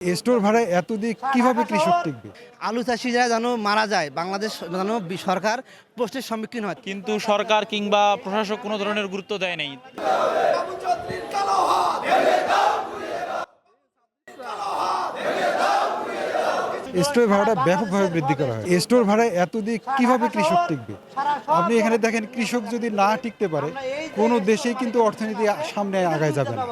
Store ভাড়ায় এত দিয়ে কিভাবে কৃষক টিকবে? আলু চাষিরা যেন মারা যায়, বাংলাদেশ যেন সরকার প্রশ্নের সম্মুখীন হয়। কিন্তু সরকার কিংবা প্রশাসক কোনো ধরনের গুরুত্ব দেয় নাই। স্টোর ভাড়াটা ব্যাপকভাবে বৃদ্ধি করা হয়। স্টোর ভাড়ায় এত দিয়ে কিভাবে কৃষক টিকবে? আপনি এখানে দেখেন, কৃষক যদি না টিকতে পারে কোনো দেশেই কিন্তু অর্থনীতি সামনে আগায় যাবে না।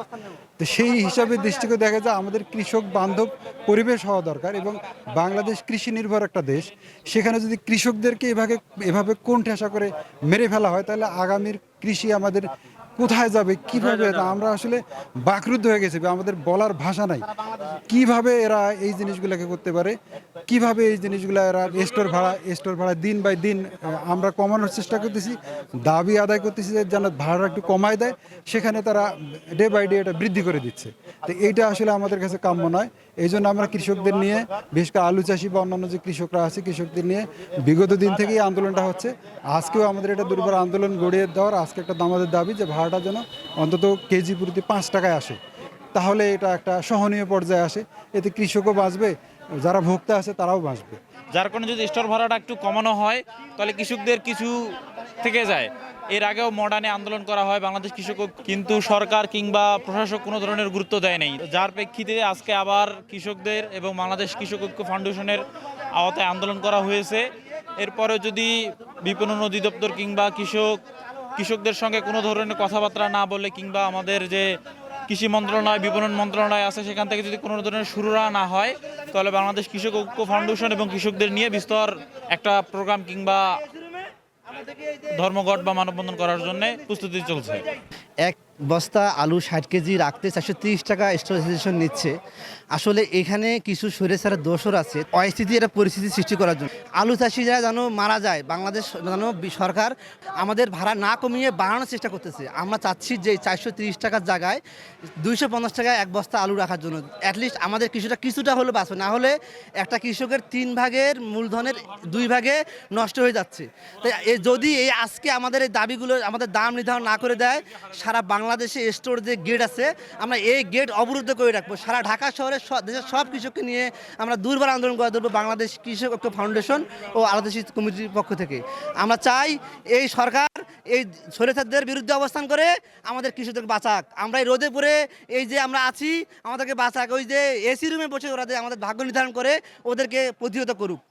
তো সেই হিসাবে দৃষ্টিকোণ দেখা যায় আমাদের কৃষক বান্ধব পরিবেশ হওয়া দরকার, এবং বাংলাদেশ কৃষি নির্ভর একটা দেশ। সেখানে যদি কৃষকদেরকে এভাবে কোণ ঠেসা করে মেরে ফেলা হয়, তাহলে আগামীর কৃষি আমাদের কোথায় যাবে, কিভাবে? আমরা আসলে বাকরুদ্ধ হয়ে গেছি, আমাদের বলার ভাষা নাই। কিভাবে এরা এই জিনিসগুলোকে করতে পারে, কিভাবে এই জিনিসগুলো এরা স্টোর ভাড়া দিন বাই দিন আমরা কমানোর চেষ্টা করতেছি, দাবি আদায় করতেছি যে যেন ভাড়া একটু কমায় দেয়, সেখানে তারা ডে বাই ডে এটা বৃদ্ধি করে দিচ্ছে। তো এইটা আসলে আমাদের কাছে কাম্য নয়। এই জন্য আমরা কৃষকদের নিয়ে, বিশেষ করে আলু চাষি বা অন্যান্য যে কৃষকরা আছে, কৃষকদের নিয়ে বিগত দিন থেকেই আন্দোলনটা হচ্ছে। আজকেও আমাদের এটা দুর্বার আন্দোলন গড়িয়ে দেওয়ার আজকে একটা আমাদের দাবি যে ভাড়াটা যেন অন্তত কেজি প্রতি 5 টাকায় আসে, তাহলে এটা একটা সহনীয় পর্যায়ে আসে। এতে কৃষকও বাঁচবে, যারা ভোক্তা আছে তারাও বাঁচবে। যার কারণে যদি স্টোর ভাড়াটা একটু কমানো হয় তাহলে কৃষকদের কিছু থেকে যায়। এর আগেও মডার্নে আন্দোলন করা হয় বাংলাদেশ কৃষক, কিন্তু সরকার কিংবা প্রশাসক কোনো ধরনের গুরুত্ব দেয় নাই। যার প্রেক্ষিতে আজকে আবার কৃষকদের এবং বাংলাদেশ কৃষক ঐক্য ফাউন্ডেশনের আওতায় আন্দোলন করা হয়েছে। এরপরে যদি বিপণন অধিদপ্তর কিংবা কৃষকদের সঙ্গে কোনো ধরনের কথাবার্তা না বলে, কিংবা আমাদের যে কৃষি মন্ত্রণালয়, বিপণন মন্ত্রণালয় আছে, সেখান থেকে যদি কোনো ধরনের শুরুরা না হয়, তাহলে বাংলাদেশ কৃষক ঐক্য ফাউন্ডেশন এবং কৃষকদের নিয়ে বিস্তর একটা প্রোগ্রাম কিংবা ধর্মঘট বা মানববন্ধন করার জন্য প্রস্তুতি চলছে। এক বস্তা আলু 60 কেজি রাখতে 430 টাকা স্টোরেশন নিচ্ছে। আসলে এখানে কিছু স্বৈরাচারের দোষর আছে, অস্থিতি একটা পরিস্থিতি সৃষ্টি করার জন্য। আলু চাষিরা যেন মারা যায়, বাংলাদেশ যেন সরকার আমাদের ভাড়া না কমিয়ে বাড়ানোর চেষ্টা করতেছে। আমরা চাচ্ছি যে 430 টাকার জায়গায় 250 টাকায় এক বস্তা আলু রাখার জন্য। অ্যাটলিস্ট আমাদের কিছুটা হলে বাঁচবে, না হলে একটা কৃষকের 3 ভাগের মূলধনের 2 ভাগে নষ্ট হয়ে যাচ্ছে। তাই যদি এই আজকে আমাদের এই দাবিগুলো আমাদের দাম নির্ধারণ না করে দেয়, সারা বাংলাদেশে স্টোর যে গেট আছে, আমরা এই গেট অবরুদ্ধ করে রাখবো। সারা ঢাকা শহরে দেশের সব কৃষককে নিয়ে আমরা দুর্বার আন্দোলন করে দেবো বাংলাদেশ কৃষক ঐক্য ফাউন্ডেশন ও আলাদা কমিটির পক্ষ থেকে। আমরা চাই এই সরকার এই স্বৈরাচারদের বিরুদ্ধে অবস্থান করে আমাদের কৃষকদেরকে বাঁচাক। আমরা এই রোদে পড়ে এই যে আমরা আছি, আমাদেরকে বাঁচাক। ওই যে এসি রুমে বসে ওরা যে আমাদের ভাগ্য নির্ধারণ করে, ওদেরকে প্রতিহত করুক।